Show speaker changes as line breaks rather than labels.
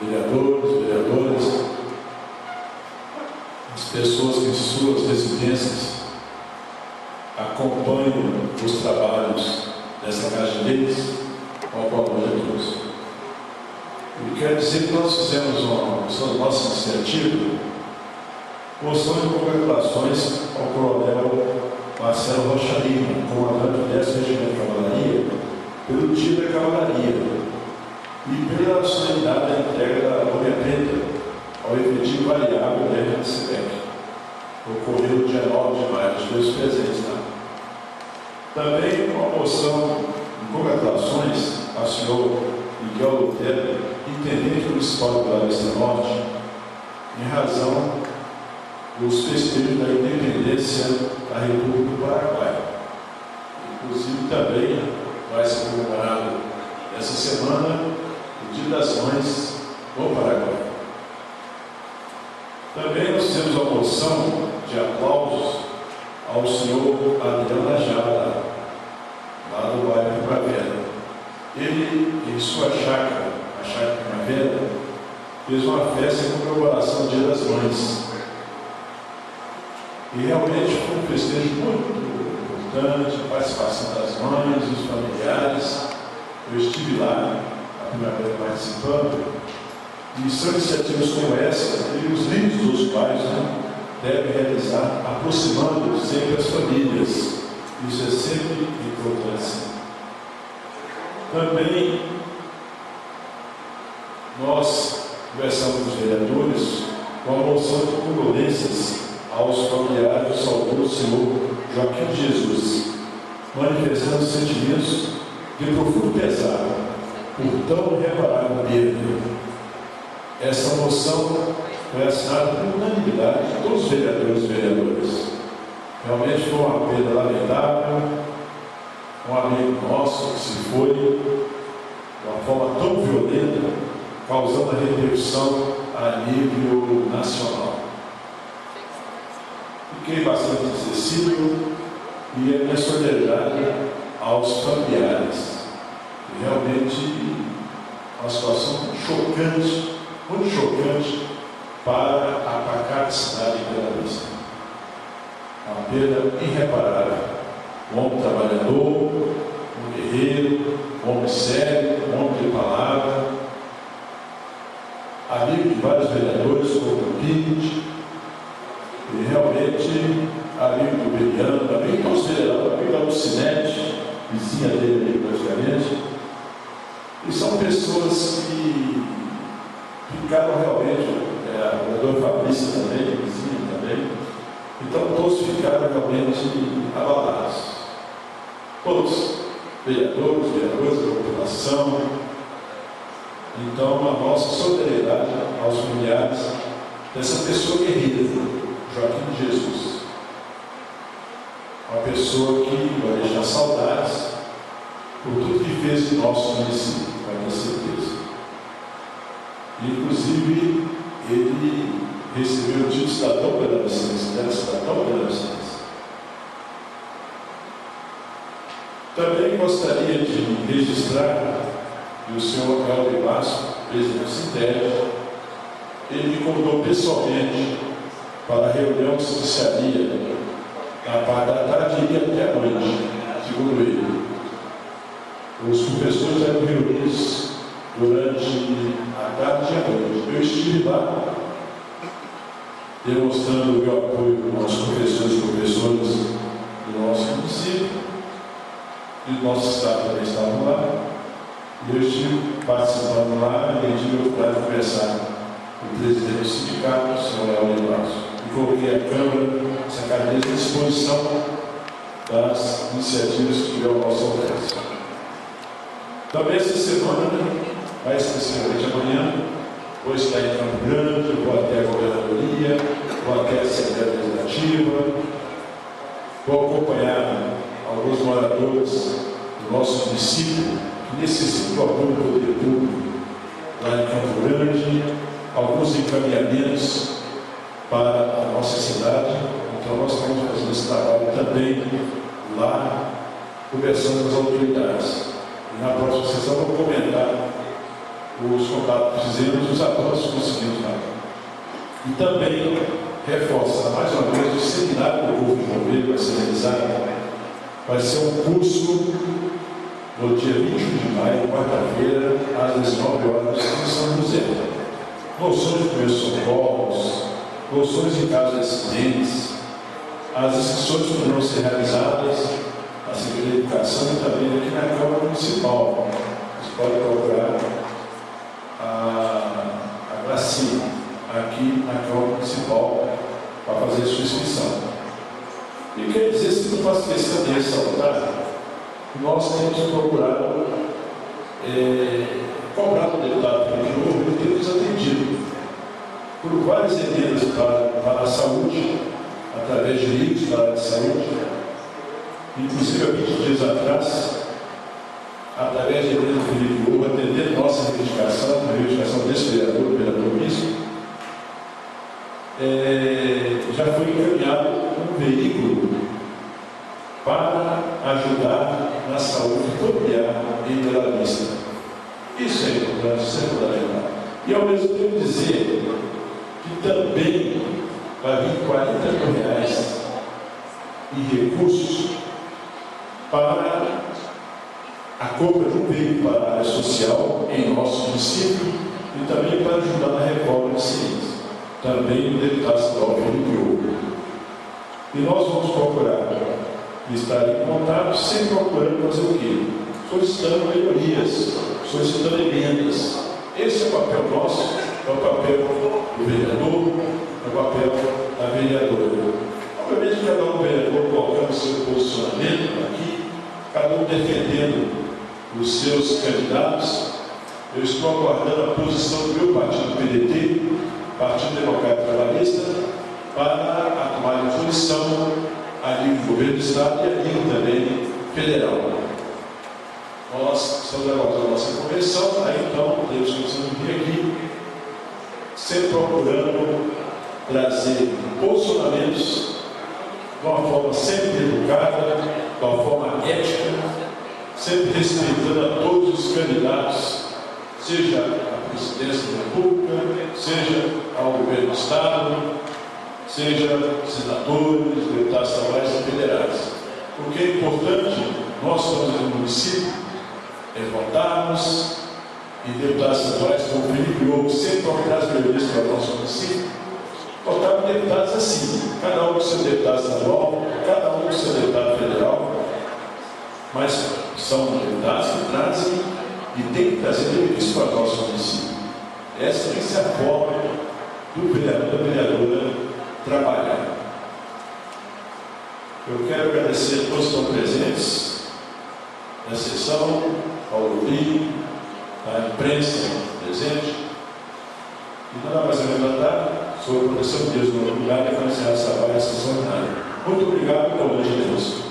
vereadores, vereadoras, as pessoas que em suas residências acompanham os trabalhos dessa Casa de Leis, com a qual hoje eu trouxe. E quero dizer que nós fizemos uma nossa iniciativa, moção de congratulações ao Coronel Marcelo Rocha Lima, comandante do 10º Regimento de Cavalaria, pelo Dia da Cavalaria e pela solenidade da entrega da Lâmina Preta ao efetivo variável da RCPEC. Ocorreu no dia 9 de maio, os dois presentes lá. Também uma moção de congratulações ao senhor Miguel Lutero, intendente municipal do Guarda Norte, em razão dos festejos da independência da República do Paraguai. Inclusive também vai ser comemorado essa semana o Dia das Mães no Paraguai. Também nós temos a moção de aplausos ao senhor Adriano Ajala, lá do bairro Primavera. Ele, em sua chácara, a chácara Primavera, fez uma festa em comemoração do Dia das Mães. E realmente foi um festejo muito importante, a participação das mães, dos familiares. Eu estive lá, a Primavera participando, e são iniciativas como essa que os líderes dos pais devem realizar, aproximando sempre as famílias. Isso é sempre importante. Também nós conversamos com os vereadores com a moção de condolências aos familiares do saudoso senhor Joaquim de Jesus, manifestando sentimentos de profundo pesar por tão irreparável perda. Essa moção foi assinada por unanimidade de todos os vereadores e vereadoras. Realmente foi uma perda lamentável, um amigo nosso que se foi de uma forma tão violenta, causando a repercussão a nível nacional. Fiquei bastante acessível e a minha solidariedade aos familiares. E realmente uma situação muito chocante para a pacata cidade de Imperatriz. Uma perda irreparável. Um homem trabalhador, um guerreiro, um homem sério, um homem de palavra, amigo de vários vereadores, como o Pinto, e realmente amigo do Beliano, amigo do Conselheiro, amigo da Lucinete, vizinha dele ali praticamente. E são pessoas que ficaram realmente, a vereadora Fabrícia também, vizinha também, então todos ficaram realmente abalados. Todos, vereadores, vereadoras da população. Então, a nossa solidariedade aos familiares dessa pessoa guerreira, Joaquim de Jesus. Uma pessoa que vai deixar saudades por tudo que fez em nosso município, vai ter certeza. Inclusive, ele recebeu o título de cidadão pela Vicência, era cidadão pela Vicência. Também gostaria de registrar que o senhor Helder Vasco, presidente do Sinteg, ele me convidou pessoalmente para a reunião que se iniciaria na parte da tarde e até a noite, segundo ele. Os professores eram reunidos durante a tarde e a noite. Eu estive lá, demonstrando o meu apoio aos professores e professoras do nosso município, e do nosso estado também estavam lá. E eu estive participando lá e tive a oportunidade de conversar com o presidente do sindicato, o senhor Helder Vasco, e coloquei a Câmara, essa cadeira à disposição das iniciativas que tiveram ao nosso alcance. Também essa semana, mais especificamente amanhã, vou estar em Campo Grande, vou até a governadoria, vou até a Assembleia Legislativa, vou acompanhar alguns moradores do nosso município que necessitam do apoio do poder público lá em Campo Grande, alguns encaminhamentos para a nossa cidade. Então nós estamos fazendo esse trabalho também lá, conversando com as autoridades. E na próxima sessão vou comentar os contatos que fizemos, os avanços que conseguimos lá. E também reforça, mais uma vez, o seminário do Corpo de Bombeiro vai ser realizado. Vai ser um curso no dia 21 de maio, quarta-feira, às 19 horas, em São José. Noções de primeiros socorros, noções em caso de acidentes, as inscrições poderão ser realizadas na Secretaria de Educação e também aqui na Câmara Municipal. Você pode procurar a Gracinha aqui na Câmara Municipal para fazer sua inscrição. E quer dizer, se não faço questão de ressaltar, nós temos procurado cobrar do deputado Felipe Lobo, ele tem nos atendido por várias emendas para a saúde, através de livros para a área de saúde, inclusive há 20 dias atrás, através de emenda do Felipe Lobo, atendendo nossa reivindicação, a reivindicação desse vereador Bispo, já foi encaminhado um veículo para ajudar na saúde familiar em Bela Vista. Isso é importante, isso é fundamental. E ao mesmo tempo dizer que também vai vir R$40 mil em recursos para a compra de um veículo para a área social em nosso município e também para ajudar na reforma de ciência. Também o deputado estadual Felipe Lobo. E nós vamos procurar estar em contato, sempre procurando fazer o quê? Solicitando melhorias, solicitando emendas. Esse é o papel nosso, é o papel do vereador, é o papel da vereadora. Obviamente, cada um vereador colocando seu posicionamento aqui, cada um defendendo os seus candidatos. Eu estou aguardando a posição do meu partido PDT, Partido Democrático Trabalhista, para a tomada de posição a nível do governo do Estado e a nível também federal. Nós estamos aguardando a nossa convenção, aí então temos condição de vir aqui, sempre procurando trazer posicionamentos de uma forma sempre educada, de uma forma ética, sempre respeitando a todos os candidatos, seja a presidência da República, seja ao governo do Estado, seja senadores, deputados estaduais e federais. O que é importante, nós estamos no município, votarmos, e deputados estaduais como Felipe Lobo sempre vão dar as melhorias para o nosso município, votar com deputados assim, cada um com seu deputado estadual, cada um com seu deputado federal, mas são deputados que trazem e têm que trazer benefício para o nosso município. Essa tem que ser a forma do vereador, da vereadora trabalhar. Eu quero agradecer a todos que estão presentes na sessão, ao Rodrigo, à imprensa presente, e nada mais a levantar sobre a proteção de Deus no lugar e a encerrar essa sessão ordinária. Muito obrigado e boa noite a todos.